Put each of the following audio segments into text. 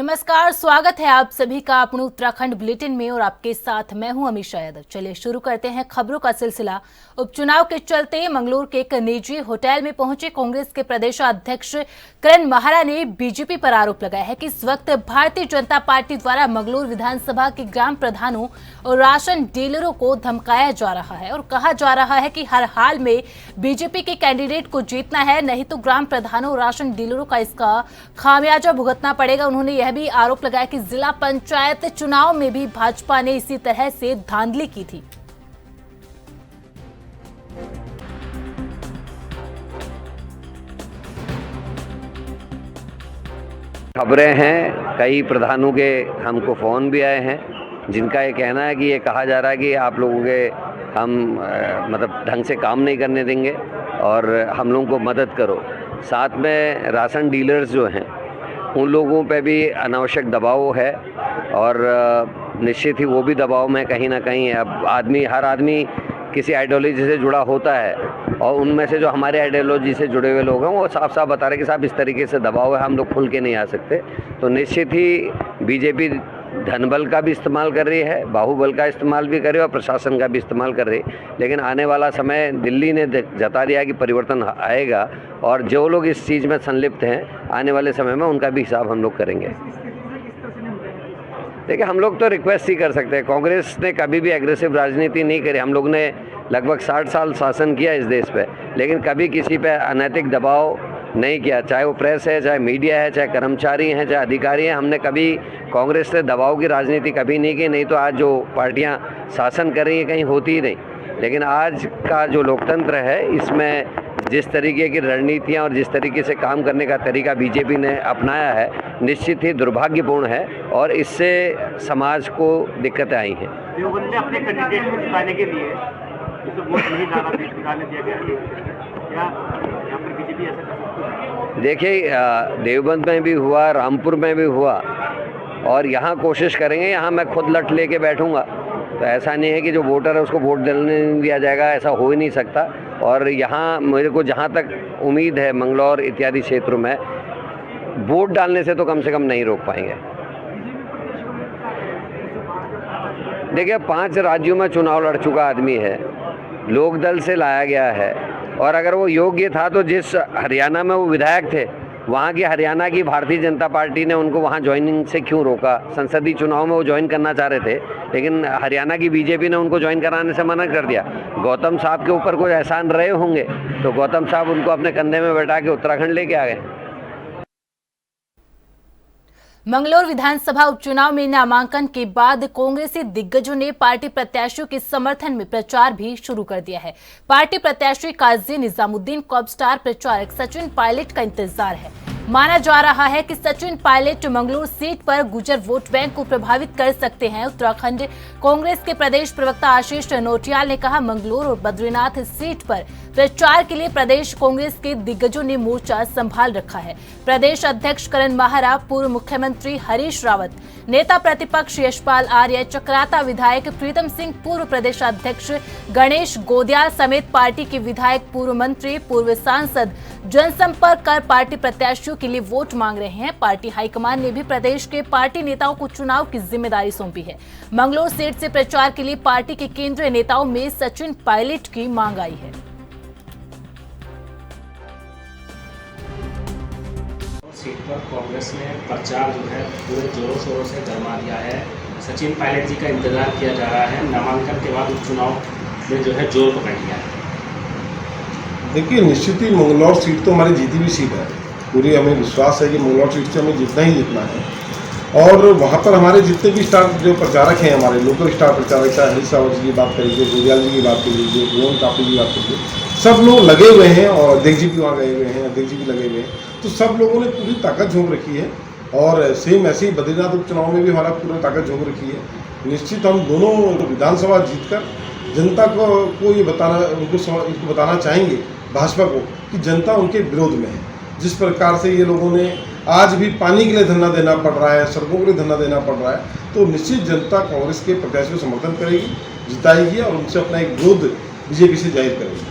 नमस्कार, स्वागत है आप सभी का अपने उत्तराखंड बुलेटिन में और आपके साथ मैं हूं अमीषा यादव। चलिए शुरू करते हैं खबरों का सिलसिला। उपचुनाव के चलते मंगलूर के एक निजी होटल में पहुंचे कांग्रेस के प्रदेशाध्यक्ष करण माहरा ने बीजेपी पर आरोप लगाया है कि इस वक्त भारतीय जनता पार्टी द्वारा मंगलूर विधानसभा के ग्राम प्रधानों और राशन डीलरों को धमकाया जा रहा है और कहा जा रहा है कि हर हाल में बीजेपी के कैंडिडेट को जीतना है, नहीं तो ग्राम प्रधानों और राशन डीलरों का इसका खामियाजा भुगतना पड़ेगा। उन्होंने यह भी आरोप लगाया कि जिला पंचायत चुनाव में भी भाजपा ने इसी तरह से धांधली की थी। खबरें हैं, कई प्रधानों के हमको फ़ोन भी आए हैं जिनका ये कहना है कि ये कहा जा रहा है कि आप लोगों के हम मतलब ढंग से काम नहीं करने देंगे और हम लोगों को मदद करो। साथ में राशन डीलर्स जो हैं उन लोगों पे भी अनावश्यक दबाव है और निश्चित ही वो भी दबाव में कहीं ना कहीं अब हर आदमी किसी आइडियोलॉजी से जुड़ा होता है और उनमें से जो हमारे आइडियोलॉजी से जुड़े हुए लोग हैं वो साफ साफ बता रहे हैं कि साहब इस तरीके से दबाव है, हम लोग खुल के नहीं आ सकते। तो निश्चित ही बीजेपी धनबल का भी इस्तेमाल कर रही है, बाहुबल का इस्तेमाल भी कर रही है और प्रशासन का भी इस्तेमाल कर रही है। लेकिन आने वाला समय दिल्ली ने जता दिया कि परिवर्तन आएगा और जो लोग इस चीज़ में संलिप्त हैं आने वाले समय में उनका भी हिसाब हम लोग करेंगे। देखिए, हम लोग तो रिक्वेस्ट ही कर सकते हैं। कांग्रेस ने कभी भी एग्रेसिव राजनीति नहीं करी। हम लोग ने लगभग 60 साल शासन किया इस देश पे, लेकिन कभी किसी पे अनैतिक दबाव नहीं किया, चाहे वो प्रेस है, चाहे मीडिया है, चाहे कर्मचारी हैं, चाहे अधिकारी हैं। हमने कभी कांग्रेस से दबाव की राजनीति कभी नहीं की। नहीं तो आज जो पार्टियां शासन कर रही हैं कहीं होती ही नहीं। लेकिन आज का जो लोकतंत्र है इसमें जिस तरीके की रणनीतियां और जिस तरीके से काम करने का तरीका बीजेपी ने अपनाया है निश्चित ही दुर्भाग्यपूर्ण है और इससे समाज को दिक्कतें आई हैं। देवबंद में अपने कैंडिडेट को जिताने के लिए तो वोट नहीं डालने दिया गया है, क्या यहाँ पर बीजेपी ऐसा कर सकती है? देखिए, देवबंद में भी हुआ, रामपुर में भी हुआ और यहाँ कोशिश करेंगे। यहाँ मैं खुद लट लेके बैठूंगा तो ऐसा नहीं है कि जो वोटर है उसको वोट डालने नहीं दिया जाएगा, ऐसा हो ही नहीं सकता। और यहाँ मेरे को जहाँ तक उम्मीद है मंगलौर इत्यादि क्षेत्रों में वोट डालने से तो कम से कम नहीं रोक पाएंगे। देखिए, 5 राज्यों में चुनाव लड़ चुका आदमी है, लोकदल से लाया गया है और अगर वो योग्य था तो जिस हरियाणा में वो विधायक थे वहाँ की हरियाणा की भारतीय जनता पार्टी ने उनको वहाँ ज्वाइनिंग से क्यों रोका? संसदीय चुनाव में वो ज्वाइन करना चाह रहे थे लेकिन हरियाणा की बीजेपी ने उनको ज्वाइन कराने से मना कर दिया। गौतम साहब के ऊपर कोई एहसान रहे होंगे तो गौतम साहब उनको अपने कंधे में बैठा के उत्तराखंड लेके आ गए। मंगलौर विधानसभा उपचुनाव में नामांकन के बाद कांग्रेसी दिग्गजों ने पार्टी प्रत्याशियों के समर्थन में प्रचार भी शुरू कर दिया है। पार्टी प्रत्याशी काजी निजामुद्दीन को अब स्टार प्रचारक सचिन पायलट का इंतजार है। माना जा रहा है कि सचिन पायलट मंगलूर सीट पर गुर्जर वोट बैंक को प्रभावित कर सकते हैं। उत्तराखंड कांग्रेस के प्रदेश प्रवक्ता आशीष नोटियाल ने कहा, मंगलूर और बद्रीनाथ सीट पर प्रचार के लिए प्रदेश कांग्रेस के दिग्गजों ने मोर्चा संभाल रखा है। प्रदेश अध्यक्ष करण माहरा, पूर्व मुख्यमंत्री हरीश रावत, नेता प्रतिपक्ष यशपाल आर्य, चक्राता विधायक प्रीतम सिंह, पूर्व प्रदेशाध्यक्ष गणेश गोदियाल समेत पार्टी के विधायक, पूर्व मंत्री, पूर्व सांसद जनसंपर्क कर पार्टी प्रत्याशियों के लिए वोट मांग रहे हैं। पार्टी हाईकमान ने भी प्रदेश के पार्टी नेताओं को चुनाव की जिम्मेदारी सौंपी है। मंगलौर सीट से प्रचार के लिए पार्टी के केंद्रीय नेताओं में सचिन पायलट की मांग आई है। सीट पर कांग्रेस ने प्रचार जो है पूरे जोरों शोरों से गरमा दिया है। सचिन पायलट जी का इंतजार किया जा रहा है। नामांकन के बाद उपचुनाव में जो है जोर पकड़ लिया है। देखिए, निश्चित ही मंगलौर सीट तो हमारी जीती हुई सीट है। पूरी हमें विश्वास है कि मंगलौर सीट से हमें जितना ही जितना है और वहाँ पर हमारे जितने भी स्टार जो प्रचारक हैं, हमारे लोकल स्टार प्रचारक, चाहे हरीश रावत जी की बात कर लीजिए, गोदियाल जी की बात कर लीजिए, गोविंद कापी जी की बात करिए, सब लोग लगे हुए हैं और अध्यक्ष जी भी वहाँ गए हुए हैं, अध्यक्ष जी भी लगे हुए हैं। तो सब लोगों ने पूरी ताकत झोंक रखी है और सेम ऐसे ही बद्रीनाथ उपचुनाव में भी हमारा पूरी ताकत झोंक रखी है। निश्चित हम दोनों विधानसभा जीतकर जनता को ये उनको बताना चाहेंगे, भाजपा को, कि जनता उनके विरोध में है। जिस प्रकार से ये लोगों ने आज भी पानी के लिए धरना देना पड़ रहा है, सड़कों के लिए धरना देना पड़ रहा है, तो निश्चित जनता कांग्रेस के प्रत्याशी को समर्थन करेगी, जिताएगी और उनसे अपना एक विरोध बीजेपी से जाहिर करेगी।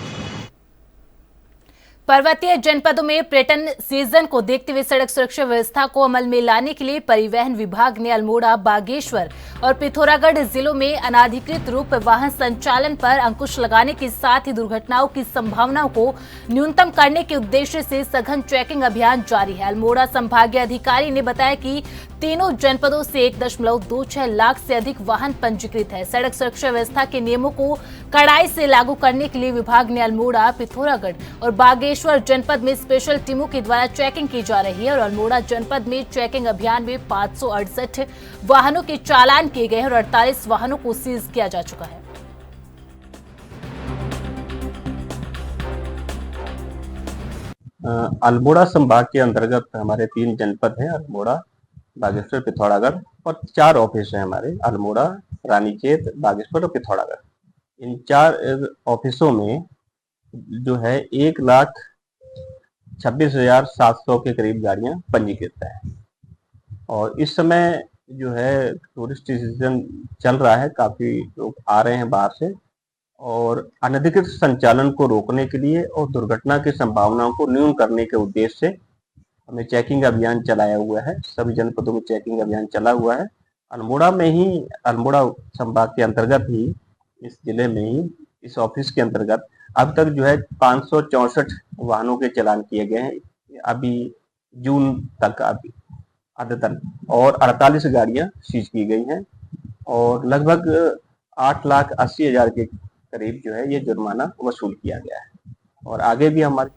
पर्वतीय जनपदों में पर्यटन सीजन को देखते हुए सड़क सुरक्षा व्यवस्था को अमल में लाने के लिए परिवहन विभाग ने अल्मोड़ा, बागेश्वर और पिथौरागढ़ जिलों में अनाधिकृत रूप वाहन संचालन पर अंकुश लगाने के साथ ही दुर्घटनाओं की संभावनाओं को न्यूनतम करने के उद्देश्य से सघन चेकिंग अभियान जारी है। अल्मोड़ा संभागीय अधिकारी ने बताया कि तीनों जनपदों से 1.26 लाख से अधिक वाहन पंजीकृत है। सड़क सुरक्षा व्यवस्था के नियमों को कड़ाई से लागू करने के लिए विभाग ने अल्मोड़ा, पिथौरागढ़ और बागेश्वर जनपद में स्पेशल टीमों के द्वारा चेकिंग की जा रही है और अल्मोड़ा जनपद में चेकिंग अभियान में 568 वाहनों के चालान किए गए और 48 वाहनों को सीज किया जा चुका है। अल्मोड़ा संभाग के अंतर्गत हमारे 3 जनपद हैं, अल्मोड़ा, बागेश्वर, पिथौरागढ़, और 4 ऑफिस हैं हमारे, अल्मोड़ा, रानीखेत, बागेश्वर और पिथौरागढ़। इन 4 ऑफिसों में जो है 1,26,700 के करीब गाड़ियां पंजीकृत है और इस समय जो है टूरिस्ट सीजन चल रहा है, काफी लोग आ रहे हैं बाहर से और अनधिकृत संचालन को रोकने के लिए और दुर्घटना की संभावनाओं को न्यून करने के उद्देश्य से हमने चेकिंग अभियान चलाया हुआ है। सभी जनपदों में चेकिंग अभियान चला हुआ है। अल्मोड़ा में ही, अल्मोड़ा संभाग के अंतर्गत ही, इस जिले में ही, इस ऑफिस के अंतर्गत अब तक जो है 564 वाहनों के चालान किए गए हैं अभी जून तक, अभी अद्यतन, और 48 गाड़ियां सीज की गई हैं और लगभग 8,80,000 के करीब जो है ये जुर्माना वसूल किया गया है और आगे भी हमारे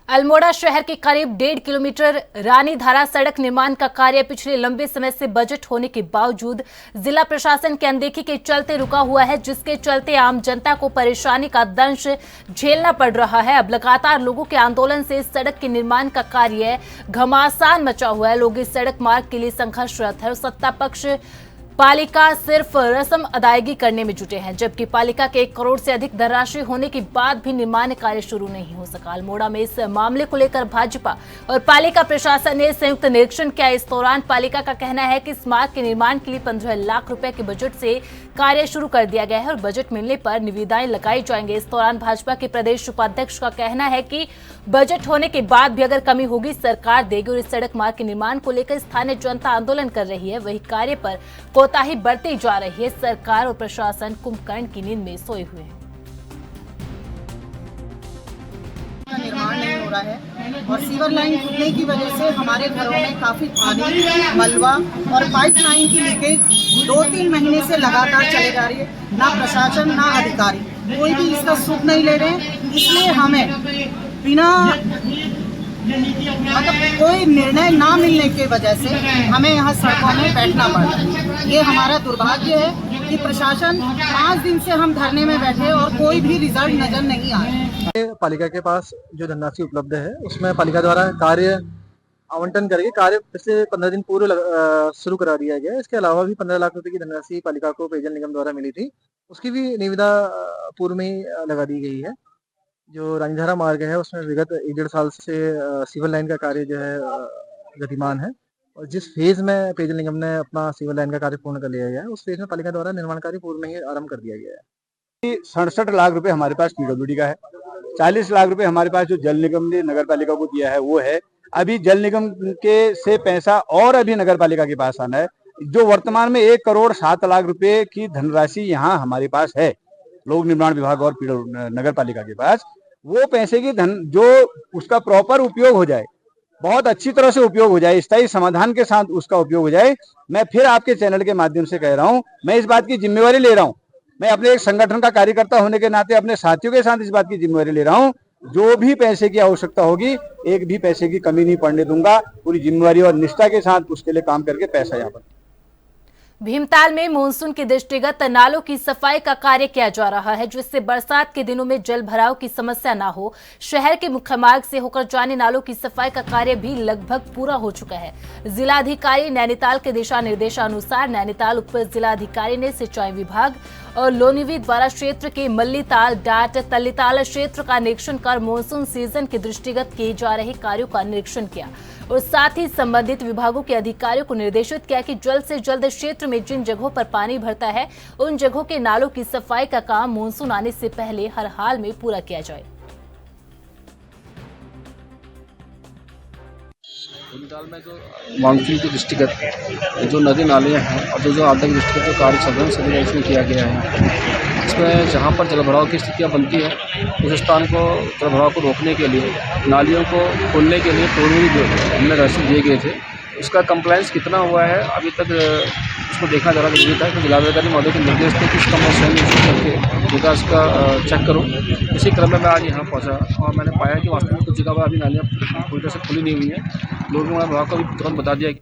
अल्मोड़ा शहर के करीब 1.5 किलोमीटर रानीधारा सड़क निर्माण का कार्य पिछले लंबे समय से बजट होने के बावजूद जिला प्रशासन की अनदेखी के चलते रुका हुआ है, जिसके चलते आम जनता को परेशानी का दंश झेलना पड़ रहा है। अब लगातार लोगों के आंदोलन से सड़क के निर्माण का कार्य घमासान मचा हुआ है। लोग इस सड़क मार्ग के लिए संघर्षरत है और सत्ता पक्ष पालिका सिर्फ रस्म अदायगी करने में जुटे हैं, जबकि पालिका के 1 करोड़ से अधिक धनराशि होने के बाद भी निर्माण कार्य शुरू नहीं हो सका। अल्मोड़ा में इस मामले को लेकर भाजपा और पालिका प्रशासन ने संयुक्त निरीक्षण किया। इस दौरान पालिका का कहना है कि इस मार्ग के निर्माण के लिए 15 लाख रुपए के बजट से कार्य शुरू कर दिया गया है और बजट मिलने पर निविदाएं लगाई जाएंगे। इस दौरान भाजपा के प्रदेश उपाध्यक्ष का कहना है कि बजट होने के बाद भी अगर कमी होगी सरकार देगी और इस सड़क मार्ग के निर्माण को लेकर स्थानीय जनता आंदोलन कर रही है, वही कार्य पर कोताही बरती जा रही है। सरकार और प्रशासन कुंभकर्ण की नींद में सोए हुए हैं। निर्माण नहीं हो रहा है और सीवर लाइन टूटने की वजह से हमारे घरों में काफी पानी, मलबा और पाइपलाइन की लीकेज 2-3 महीने से लगातार चले जा रही है। ना प्रशासन ना अधिकारी कोई भी इसका सुख नहीं ले रहे हैं, इसलिए हमें बिना मतलब कोई निर्णय ना मिलने की वजह से हमें यहाँ सड़कों में बैठना पड़ रहा है। ये हमारा दुर्भाग्य है कि प्रशासन 5 दिन से हम धरने में बैठे और कोई भी रिजल्ट नजर नहीं आ रहा। पालिका के पास जो धनराशि उपलब्ध है उसमें पालिका द्वारा कार्य आवंटन करके कार्य पिछले 15 दिन पूर्व शुरू करा दिया गया है। इसके अलावा भी 15 लाख रुपए की धनराशि पालिका को पेयजल निगम द्वारा मिली थी, उसकी भी निविदा पूर्व में ही लगा दी गई है। जो रानीधारा मार्ग है उसमें विगत 1-1.5 साल से सिविल लाइन का कार्य जो है गतिमान है और जिस फेज में पेयजल निगम ने अपना सिविल लाइन का कार्य पूर्ण कर लिया गया है उस फेज में पालिका द्वारा निर्माण कार्य पूर्व में ही आरंभ कर दिया गया है। 67 लाख रुपए हमारे पास पीडब्ल्यूडी का है, 40 लाख रुपए हमारे पास जो जल निगम ने नगर पालिका को दिया है वो है। अभी जल निगम के से पैसा और अभी नगर पालिका के पास आना है। जो वर्तमान में 1 करोड़ 7 लाख रुपए की धनराशि यहाँ हमारे पास है लोक निर्माण विभाग और नगर पालिका के पास, वो पैसे की धन जो उसका प्रॉपर उपयोग हो जाए, बहुत अच्छी तरह से उपयोग हो जाए, स्थायी समाधान के साथ उसका उपयोग हो जाए। मैं फिर आपके चैनल के माध्यम से कह रहा हूं, मैं इस बात की जिम्मेवारी ले रहा हूं। मैं अपने एक संगठन का कार्यकर्ता होने के नाते अपने साथियों के साथ इस बात की जिम्मेवारी ले रहा हूं। जो भी पैसे की आवश्यकता होगी, एक भी पैसे की कमी नहीं पड़ने दूंगा। पूरी जिम्मेवारी और निष्ठा के साथ उसके लिए काम करके पैसा यहाँ पर। भीमताल में मानसून के दृष्टिगत नालों की सफाई का कार्य किया जा रहा है, जिससे बरसात के दिनों में जल भराव की समस्या ना हो। शहर के मुख्य मार्ग से होकर जाने नालों की सफाई का कार्य भी लगभग पूरा हो चुका है। जिलाधिकारी नैनीताल के दिशा निर्देशानुसार नैनीताल उप जिलाधिकारी ने सिंचाई विभाग और लोनिवी द्वारा क्षेत्र के मल्लीताल, डाट, तल्लीताल क्षेत्र का निरीक्षण कर मानसून सीजन के दृष्टिगत किए जा रहे कार्यों का निरीक्षण किया और साथ ही संबंधित विभागों के अधिकारियों को निर्देशित किया कि जल्द से जल्द क्षेत्र में जिन जगहों पर पानी भरता है उन जगहों के नालों की सफाई का काम मानसून आने से पहले हर हाल में पूरा किया जाए। भूमताल में जो मानसून के दृष्टिगत जो नदी नालियाँ हैं और जो आपदा के दृष्टिगत जो कार्य चल रहे हैं सभी का इसमें किया गया है। इसमें जहाँ पर जलभराव की स्थितियाँ बनती है उस स्थान को जलभराव को रोकने के लिए नालियों को खोलने के लिए पूर्व हमने राशि दिए गए थे। उसका कंप्लायंस कितना हुआ है अभी तक उसको देखना ज़्यादा जरूरी था कि जिलाधिकारी महोदय के निर्देश थे कि इसका मैं स्वयं करके विकास का चेक करूँ। इसी क्रम में मैं आज यहाँ पहुँचा और मैंने पाया कि वास्तव में कुछ जगह पर अभी नालियाँ पूरी तरह से खुली नहीं हुई हैं। लोगों ने विभाग को भी तुरंत बता दिया।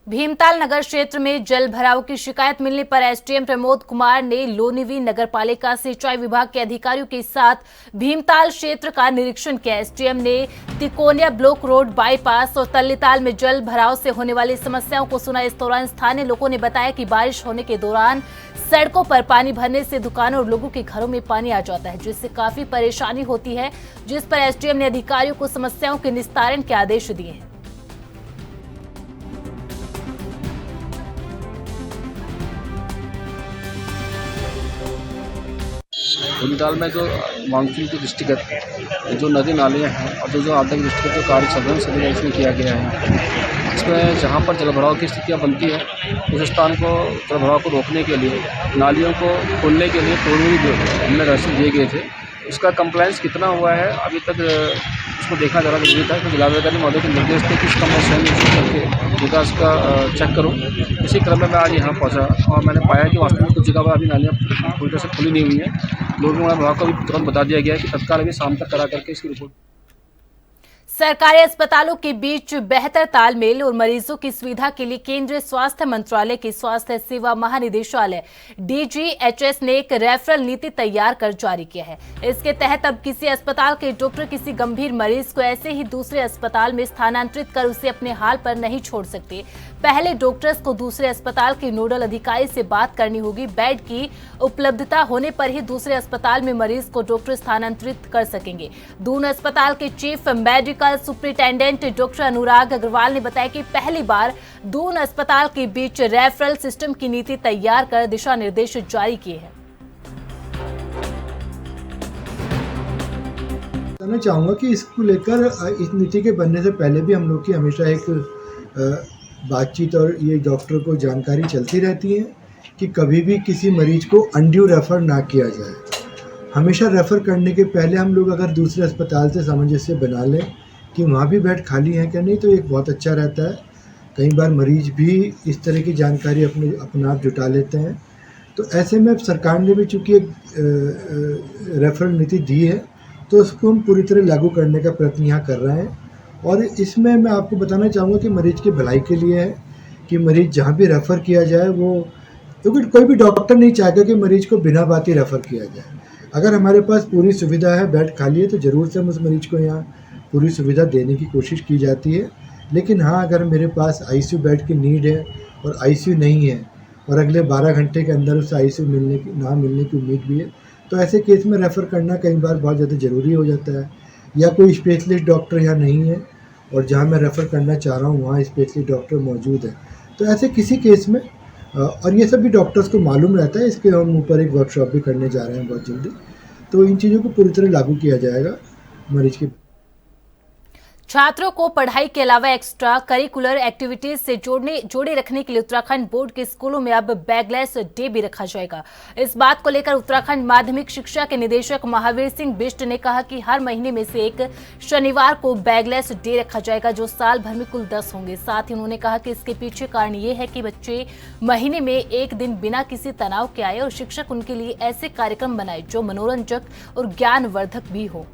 भीमताल नगर क्षेत्र में जल भराव की शिकायत मिलने पर एसडीएम प्रमोद कुमार ने लोनिवी नगरपालिका सिंचाई विभाग के अधिकारियों के साथ भीमताल क्षेत्र का निरीक्षण किया। एसडीएम ने तिकोनिया ब्लॉक रोड बाईपास और तल्लीताल में जल भराव से होने वाली समस्याओं को सुना। इस दौरान स्थानीय लोगों ने बताया कि बारिश होने के दौरान सड़कों पर पानी भरने से दुकानों और लोगों के घरों में पानी आ जाता है, जिससे काफी परेशानी होती है, जिस पर एसडीएम ने अधिकारियों को समस्याओं के निस्तारण के आदेश दिए हैं। भूमताल में जो मानसून के दृष्टिगत जो नदी नालियाँ हैं और जो आपदा के दृष्टिगत जो कार्य चल रहे हैं सभी का इसमें किया गया है। इसमें जहाँ पर जलभराव की स्थितियाँ बनती है उस स्थान को जलभराव को रोकने के लिए नालियों को खोलने के लिए पूर्व हमने राशि दिए गए थे। उसका कंप्लायंस कितना हुआ है अभी तक उसको देखना ज़्यादा जरूरी था कि जिलाधिकारी महोदय के निर्देश थे कि इसका मैं स्वयं करके विकास का चेक करूँ। इसी क्रम में मैं आज यहाँ पहुँचा और मैंने पाया कि वास्तव में कुछ जगह पर अभी नालियाँ पूरी तरह से खुली नहीं हुई हैं। लोगों ने विभाग को भी तुरंत बता दिया गया है कि तत्काल अभी शाम तक करा करके इसकी रिपोर्ट। सरकारी अस्पतालों के बीच बेहतर तालमेल और मरीजों की सुविधा के लिए केंद्रीय स्वास्थ्य मंत्रालय के स्वास्थ्य सेवा महानिदेशालय डीजीएचएस ने एक रेफरल नीति तैयार कर जारी किया है। इसके तहत अब किसी अस्पताल के डॉक्टर किसी गंभीर मरीज को ऐसे ही दूसरे अस्पताल में स्थानांतरित कर उसे अपने हाल पर नहीं छोड़ सकते। पहले डॉक्टर्स को दूसरे अस्पताल के नोडल अधिकारी से बात करनी होगी। बेड की उपलब्धता होने पर ही दूसरे अस्पताल में मरीज को डॉक्टर स्थानांतरित कर सकेंगे। दून अस्पताल के चीफ मेडिकल सुपरिटेंडेंट डॉक्टर अनुराग अग्रवाल ने बताया कि पहली बार दून अस्पताल के बीच रेफरल सिस्टम की नीति तैयार कर दिशा निर्देश जारी किए हैं। कहना चाहूँगा कि इसको लेकर इस नीति के बनने से पहले भी हम लोग की हमेशा एक बातचीत और ये डॉक्टर को जानकारी चलती रहती है कि कभी भी किसी मरीज को अनड्यू रेफ़र ना किया जाए। हमेशा रेफ़र करने के पहले हम लोग अगर दूसरे अस्पताल से सामंजस्य बना लें कि वहाँ भी बेड खाली है क्या नहीं, तो एक बहुत अच्छा रहता है। कई बार मरीज भी इस तरह की जानकारी अपना आप जुटा लेते हैं। तो ऐसे में सरकार ने भी चूँकि एक रेफरल नीति दी है तो उसको हम पूरी तरह लागू करने का प्रयत्न यहाँ कर रहे हैं। और इसमें मैं आपको बताना चाहूँगा कि मरीज़ की भलाई के लिए है कि मरीज़ जहाँ भी रेफ़र किया जाए वो, क्योंकि कोई भी डॉक्टर नहीं चाहता कि मरीज़ को बिना बात ही रेफ़र किया जाए। अगर हमारे पास पूरी सुविधा है, बेड खाली है, तो ज़रूर से हम उस मरीज़ को यहाँ पूरी सुविधा देने की कोशिश की जाती है। लेकिन हाँ, अगर मेरे पास आईसीयू बेड की नीड है और आईसीयू नहीं है और अगले 12 घंटे के अंदर उस आईसीयू ना मिलने की उम्मीद भी है, तो ऐसे केस में रेफ़र करना कई बार बहुत ज़्यादा ज़रूरी हो जाता है। या कोई स्पेशलिस्ट डॉक्टर यहाँ नहीं है और जहाँ मैं रेफ़र करना चाह रहा हूँ वहाँ स्पेशलिस्ट डॉक्टर मौजूद है, तो ऐसे किसी केस में, और ये सब भी डॉक्टर्स को मालूम रहता है, इसके हम ऊपर एक वर्कशॉप भी करने जा रहे हैं बहुत जल्दी। तो इन चीज़ों को पूरी तरह लागू किया जाएगा मरीज के। छात्रों को पढ़ाई के अलावा एक्स्ट्रा करिकुलर एक्टिविटीज से जोड़े रखने के लिए उत्तराखंड बोर्ड के स्कूलों में अब बैगलेस डे भी रखा जाएगा। इस बात को लेकर उत्तराखंड माध्यमिक शिक्षा के निदेशक महावीर सिंह बिष्ट ने कहा कि हर महीने में से एक शनिवार को बैगलेस डे रखा जाएगा, जो साल भर में कुल 10 होंगे। साथ ही उन्होंने कहा कि इसके पीछे कारण ये है कि बच्चे महीने में एक दिन बिना किसी तनाव के आए और शिक्षक उनके लिए ऐसे कार्यक्रम बनाए जो मनोरंजक और ज्ञानवर्धक भी हो।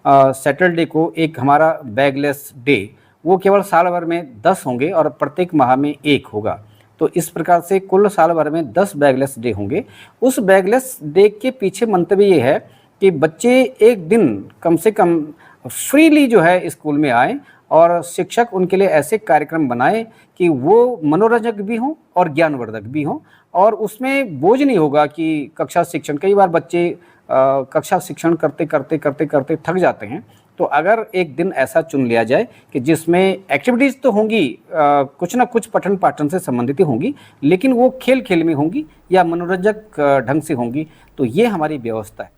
सैटरडे को एक हमारा बैगलेस डे, वो केवल साल भर में 10 होंगे और प्रत्येक माह में एक होगा। तो इस प्रकार से कुल साल भर में 10 बैगलेस डे होंगे। उस बैगलेस डे के पीछे मंतव्य ये है कि बच्चे एक दिन कम से कम फ्रीली जो है स्कूल में आएँ और शिक्षक उनके लिए ऐसे कार्यक्रम बनाए कि वो मनोरंजक भी हों और ज्ञानवर्धक भी हों, और उसमें बोझ नहीं होगा कि कक्षा शिक्षण। कई बार बच्चे कक्षा शिक्षण करते करते थक जाते हैं। तो अगर एक दिन ऐसा चुन लिया जाए कि जिसमें एक्टिविटीज़ तो होंगी, कुछ ना कुछ पठन पाठन से संबंधित ही होंगी, लेकिन वो खेल खेल में होंगी या मनोरंजक ढंग से होंगी, तो ये हमारी व्यवस्था है।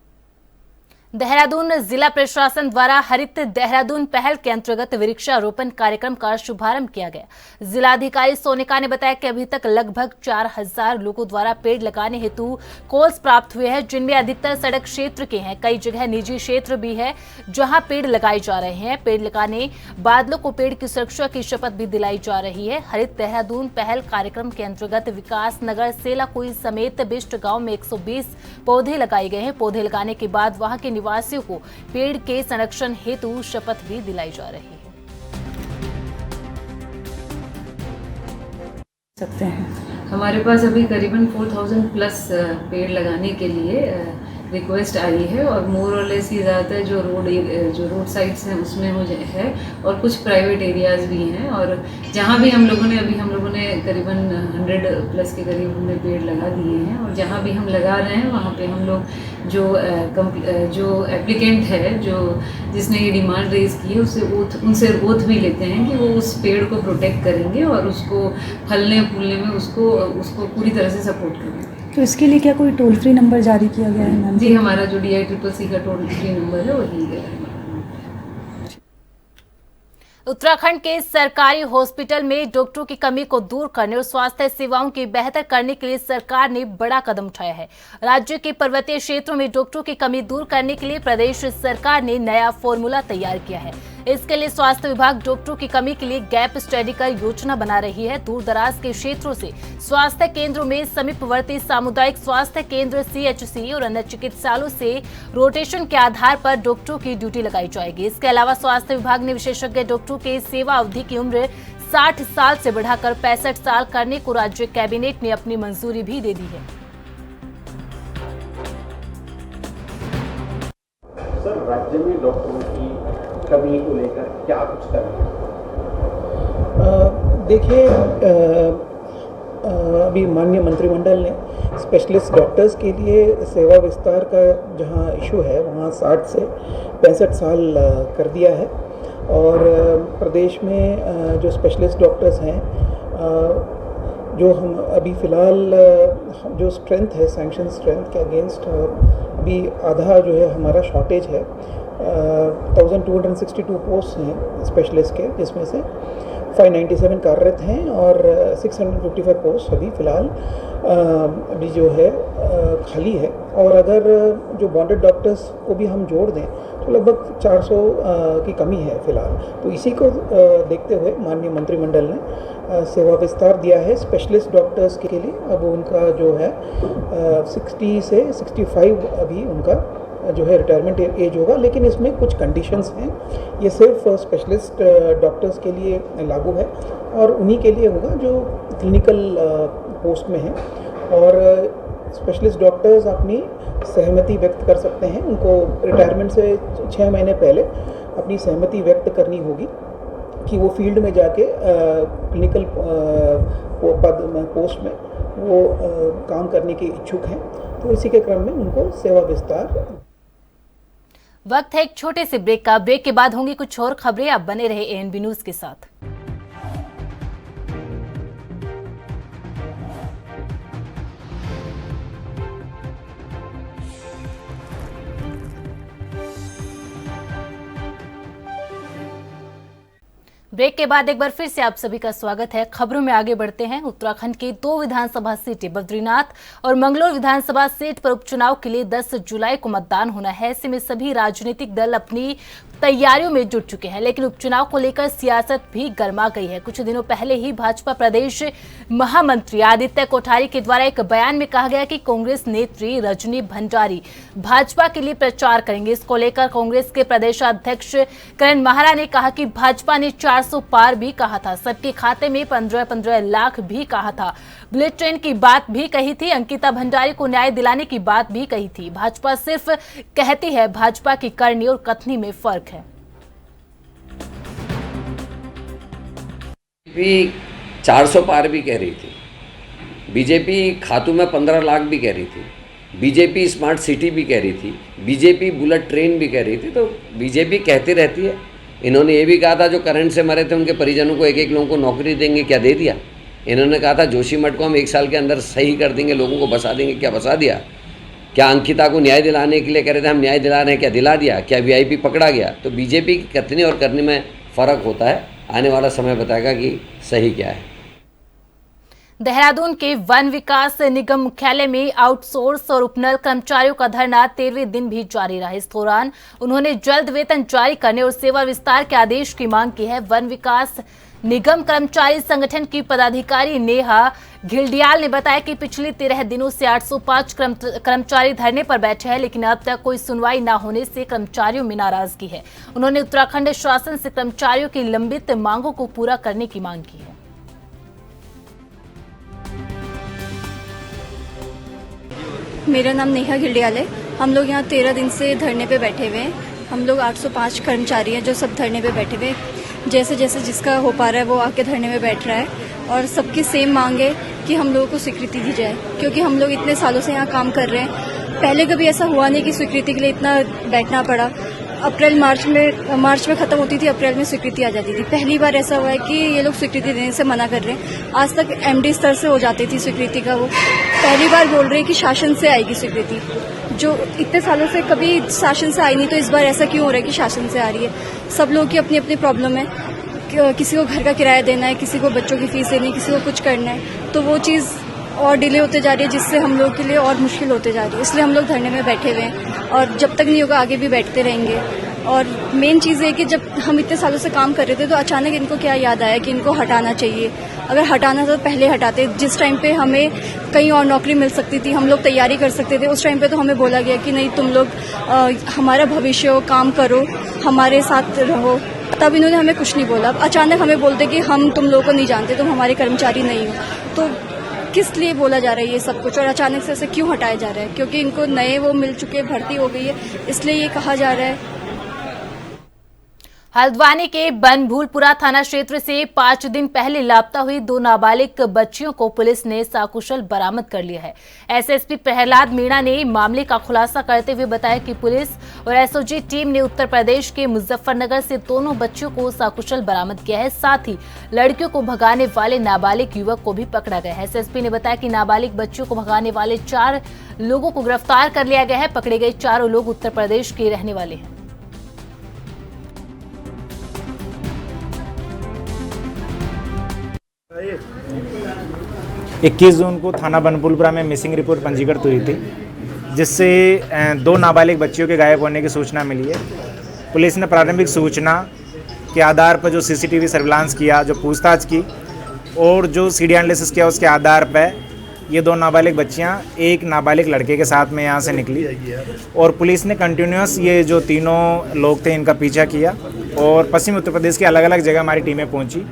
देहरादून जिला प्रशासन द्वारा हरित देहरादून पहल के अंतर्गत वृक्षारोपण कार्यक्रम का शुभारंभ किया गया। जिलाधिकारी सोनिका ने बताया कि अभी तक लगभग 4000 लोगों द्वारा पेड़ लगाने हेतु कॉल्स प्राप्त हुए हैं, जिनमें अधिकतर सड़क क्षेत्र के हैं। कई जगह निजी क्षेत्र भी है जहां पेड़ लगाए जा रहे हैं। पेड़ लगाने बादलों को पेड़ की सुरक्षा की शपथ भी दिलाई जा रही है। हरित देहरादून पहल कार्यक्रम के अंतर्गत विकास नगर सेलाकुई समेत बिष्ट गांव में 120 पौधे लगाए गए हैं। पौधे लगाने के बाद वहां के निवासियों को पेड़ के संरक्षण हेतु शपथ भी दिलाई जा रही है। सकते हैं हमारे पास अभी करीबन 4000 प्लस पेड़ लगाने के लिए रिक्वेस्ट आई है और मोर और लेस ये ज़्यादातर जो रोड साइड्स हैं उसमें हो है और कुछ प्राइवेट एरियाज़ भी हैं। और जहाँ भी हम लोगों ने करीबन 100 प्लस के करीब हमने पेड़ लगा दिए हैं। और जहाँ भी हम लगा रहे हैं वहाँ पे हम लोग जो एप्लीकेंट है जिसने ये डिमांड रेज की है उनसे ओथ भी लेते हैं कि वो उस पेड़ को प्रोटेक्ट करेंगे और उसको फलने फूलने में उसको पूरी तरह से सपोर्ट करेंगे। तो इसके लिए क्या कोई टोल फ्री नंबर जारी किया गया है मैम? जी, हमारा जो DICCC का टोल फ्री नंबर है वही है। उत्तराखंड के सरकारी हॉस्पिटल में डॉक्टरों की कमी को दूर करने और स्वास्थ्य सेवाओं की बेहतर करने के लिए सरकार ने बड़ा कदम उठाया है। राज्य के पर्वतीय क्षेत्रों में डॉक्टरों की कमी दूर करने के लिए प्रदेश सरकार ने नया फॉर्मूला तैयार किया है। इसके लिए स्वास्थ्य विभाग डॉक्टरों की कमी के लिए गैप स्टडी कर योजना बना रही है। दूर दराज के क्षेत्रों से स्वास्थ्य केंद्रों में समीपवर्ती सामुदायिक स्वास्थ्य केंद्र CHC और अन्य चिकित्सालयों से रोटेशन के आधार पर डॉक्टरों की ड्यूटी लगाई जाएगी। इसके अलावा स्वास्थ्य विभाग ने विशेषज्ञ डॉक्टरों के सेवा अवधि की उम्र 60 साल से बढ़ाकर 65 साल करने को राज्य कैबिनेट ने अपनी मंजूरी भी दे दी है। सर, राज्य में डॉक्टरों की कमी को लेकर क्या कुछ करना है? देखिए, अभी माननीय मंत्रिमंडल ने स्पेशलिस्ट डॉक्टर्स के लिए सेवा विस्तार का जहां इशू है वहां 60 से 65 साल कर दिया है। और प्रदेश में जो स्पेशलिस्ट डॉक्टर्स हैं, जो हम अभी फ़िलहाल जो स्ट्रेंथ है सैंक्शन स्ट्रेंथ के अगेंस्ट अभी आधा जो है हमारा शॉर्टेज है। 1262 पोस्ट हैं स्पेशलिस्ट के, जिसमें से 597 कार्यरत हैं और 655 पोस्ट अभी फ़िलहाल अभी जो है खाली है। और अगर जो बॉन्डेड डॉक्टर्स को भी हम जोड़ दें तो लगभग 400 की कमी है फ़िलहाल। तो इसी को देखते हुए माननीय मंत्रिमंडल ने सेवा विस्तार दिया है स्पेशलिस्ट डॉक्टर्स के लिए। अब उनका जो है 60 से 65 अभी उनका जो है रिटायरमेंट एज होगा, लेकिन इसमें कुछ कंडीशंस हैं। ये सिर्फ स्पेशलिस्ट डॉक्टर्स के लिए लागू है और उन्हीं के लिए होगा जो क्लिनिकल पोस्ट में हैं। और स्पेशलिस्ट डॉक्टर्स अपनी सहमति व्यक्त कर सकते हैं। उनको रिटायरमेंट से 6 महीने पहले अपनी सहमति व्यक्त करनी होगी कि वो फील्ड में जाके क्लिनिकल पोस्ट में वो काम करने के इच्छुक हैं। तो इसी के क्रम में उनको सेवा विस्तार। वक्त है एक छोटे से ब्रेक का। ब्रेक के बाद होंगी कुछ और खबरें। आप बने रहे ANB न्यूज के साथ। ब्रेक के बाद एक बार फिर से आप सभी का स्वागत है। खबरों में आगे बढ़ते हैं। उत्तराखंड की 2 विधानसभा सीटें बद्रीनाथ और मंगलोर विधानसभा सीट पर उपचुनाव के लिए 10 जुलाई को मतदान होना है। ऐसे में सभी राजनीतिक दल अपनी तैयारियों में जुट चुके हैं, लेकिन उपचुनाव को लेकर सियासत भी गर्मा गई है। कुछ दिनों पहले ही भाजपा प्रदेश महामंत्री आदित्य कोठारी के द्वारा एक बयान में कहा गया कि कांग्रेस नेत्री रजनी भंडारी भाजपा के लिए प्रचार करेंगे। इसको लेकर कांग्रेस के प्रदेशाध्यक्ष करण माहरा ने कहा कि भाजपा ने 400 पार भी कहा था, सबके खाते में 15-15 लाख भी कहा था, बुलेट ट्रेन की बात भी कही थी, अंकिता भंडारी को न्याय दिलाने की बात भी कही थी। भाजपा सिर्फ कहती है, भाजपा की करनी और कथनी में फर्क है। बीजेपी 400 पार भी कह रही थी, बीजेपी खातू में 15 लाख भी कह रही थी, बीजेपी स्मार्ट सिटी भी कह रही थी, बीजेपी बुलेट ट्रेन भी कह रही थी। तो बीजेपी कहती रहती है। इन्होंने ये भी कहा था जो करंट से मरे थे उनके परिजनों को 1-1 लोगों को नौकरी देंगे, क्या दे दिया? इन्होंने कहा था जोशीमठ को हम 1 साल के अंदर सही कर देंगे, लोगों को बसा देंगे, क्या बसा दिया? क्या अंकिता को न्याय दिलाने के लिए कह रहे थे हम न्याय दिला रहे हैं, क्या दिला दिया? क्या वीआईपी पकड़ा गया? तो बीजेपी की कथनी और करने में फ़र्क होता है। आने वाला समय बताएगा कि सही क्या है। देहरादून के वन विकास निगम मुख्यालय में आउटसोर्स और उपनल कर्मचारियों का धरना 13वें दिन भी जारी रहा। इस दौरान उन्होंने जल्द वेतन जारी करने और सेवा विस्तार के आदेश की मांग की है। वन विकास निगम कर्मचारी संगठन की पदाधिकारी नेहा घिल्डियाल ने बताया कि पिछले 13 दिनों से 805 कर्मचारी धरने पर बैठे हैं, लेकिन अब तक कोई सुनवाई न होने से कर्मचारियों में नाराजगी है। उन्होंने उत्तराखंड शासन से कर्मचारियों की लंबित मांगों को पूरा करने की मांग की है। मेरा नाम नेहा घिल्डियाल है। हम लोग यहाँ 13 दिन से धरने पे बैठे हुए हैं। हम लोग 805 कर्मचारी हैं जो सब धरने पे बैठे हुए हैं। जैसे जैसे जिसका हो पा रहा है वो आके धरने में बैठ रहा है और सबकी सेम मांग है कि हम लोगों को स्वीकृति दी जाए, क्योंकि हम लोग इतने सालों से यहाँ काम कर रहे हैं। पहले कभी ऐसा हुआ नहीं कि स्वीकृति के लिए इतना बैठना पड़ा। अप्रैल मार्च में ख़त्म होती थी, अप्रैल में स्वीकृति आ जाती थी। पहली बार ऐसा हुआ है कि ये लोग स्वीकृति देने से मना कर रहे हैं। आज तक एमडी स्तर से हो जाती थी स्वीकृति का, वो पहली बार बोल रहे हैं कि शासन से आएगी स्वीकृति, जो इतने सालों से कभी शासन से आई नहीं। तो इस बार ऐसा क्यों हो रहा है कि शासन से आ रही है? सब लोगों की अपनी अपनी प्रॉब्लम है। किसी को घर का किराया देना है, किसी को बच्चों की फीस देनी है, किसी को कुछ करना है, तो वो चीज़ और डिले होते जा रही है, जिससे हम लोग के लिए और मुश्किल होते जा रही है। इसलिए हम लोग धरने में बैठे हुए हैं और जब तक नहीं होगा आगे भी बैठते रहेंगे। और मेन चीज़ है कि जब हम इतने सालों से काम कर रहे थे तो अचानक इनको क्या याद आया कि इनको हटाना चाहिए। अगर हटाना था तो पहले हटाते। जिस टाइम पे हमें कहीं और नौकरी मिल सकती थी, हम लोग तैयारी कर सकते थे, उस टाइम पे तो हमें बोला गया कि नहीं, तुम लोग हमारा भविष्य हो, काम करो, हमारे साथ रहो। तब इन्होंने हमें कुछ नहीं बोला। अब अचानक हमें बोलते कि हम तुम लोगों को नहीं जानते, तुम हमारे कर्मचारी नहीं हो। तो किस लिए बोला जा रहा है ये सब कुछ, और अचानक से ऐसे क्यों हटाया जा रहा है? क्योंकि इनको नए वो मिल चुके, भर्ती हो गई है, इसलिए ये कहा जा रहा है। हल्द्वानी के बनभूलपुरा थाना क्षेत्र से 5 दिन पहले लापता हुई 2 नाबालिग बच्चियों को पुलिस ने सकुशल बरामद कर लिया है। एसएसपी प्रहलाद मीणा ने मामले का खुलासा करते हुए बताया कि पुलिस और एसओजी टीम ने उत्तर प्रदेश के मुजफ्फरनगर से दोनों बच्चियों को सकुशल बरामद किया है। साथ ही लड़कियों को भगाने वाले नाबालिग युवक को भी पकड़ा गया है। एसएसपी ने बताया कि नाबालिग बच्चियों को भगाने वाले 4 लोगों को गिरफ्तार कर लिया गया है। पकड़े गए 4 लोग उत्तर प्रदेश के रहने वाले हैं। 21 जून को थाना बनभूलपुरा में मिसिंग रिपोर्ट पंजीकृत हुई थी, जिससे 2 नाबालिग बच्चियों के गायब होने की सूचना मिली है। पुलिस ने प्रारंभिक सूचना के आधार पर जो सीसीटीवी सर्विलांस किया, जो पूछताछ की और जो सीडी एनालिसिस किया, उसके आधार पर ये 2 नाबालिग बच्चियां एक नाबालिग लड़के के साथ में यहाँ से निकली और पुलिस ने कंटिन्यूस ये जो तीनों लोग थे इनका पीछा किया और पश्चिमी उत्तर प्रदेश के अलग अलग जगह हमारी टीमें पहुँची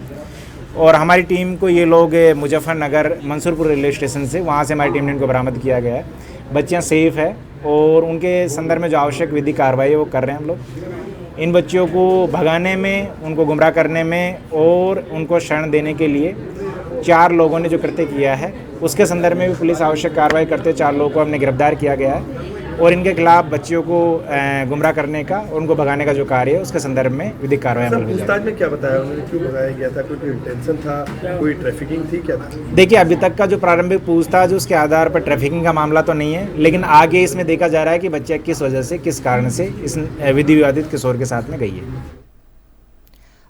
और हमारी टीम को ये लोग मुजफ्फरनगर मंसूरपुर रेलवे स्टेशन से, वहाँ से हमारी टीम ने इनको बरामद किया गया है। बच्चियाँ सेफ़ है और उनके संदर्भ में जो आवश्यक विधि कार्रवाई है वो कर रहे हैं हम लोग। इन बच्चियों को भगाने में, उनको गुमराह करने में और उनको शरण देने के लिए 4 लोगों ने जो कृत्य किया है उसके संदर्भ में भी पुलिस आवश्यक कार्रवाई करते 4 लोगों को हमने गिरफ्तार किया गया है और इनके खिलाफ बच्चियों को गुमराह करने का और उनको भगाने का जो कार्य है उसके संदर्भ में विधिक कार्रवाई अमल में पूछताछ में क्या बताया उन्होंने, क्यों भगाया गया था? कोई इंटेंशन था, कोई ट्रैफिकिंग थी, क्या था? देखिए, अभी तक का जो प्रारंभिक पूछताछ उसके आधार पर ट्रैफिकिंग का मामला तो नहीं है, लेकिन आगे इसमें देखा जा रहा है कि बच्चा किस वजह से, किस कारण से इस विधि विवादित किशोर के साथ में गई है।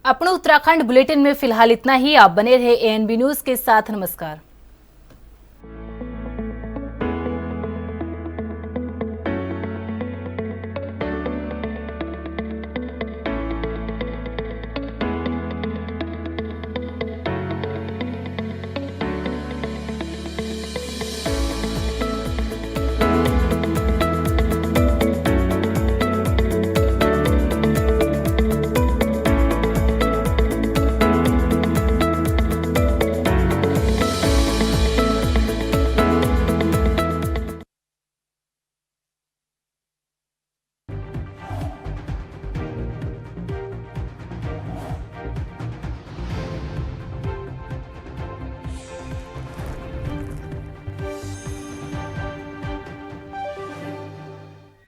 अपने उत्तराखंड बुलेटिन में फिलहाल इतना ही। आप बने रहे ANB न्यूज के साथ। नमस्कार।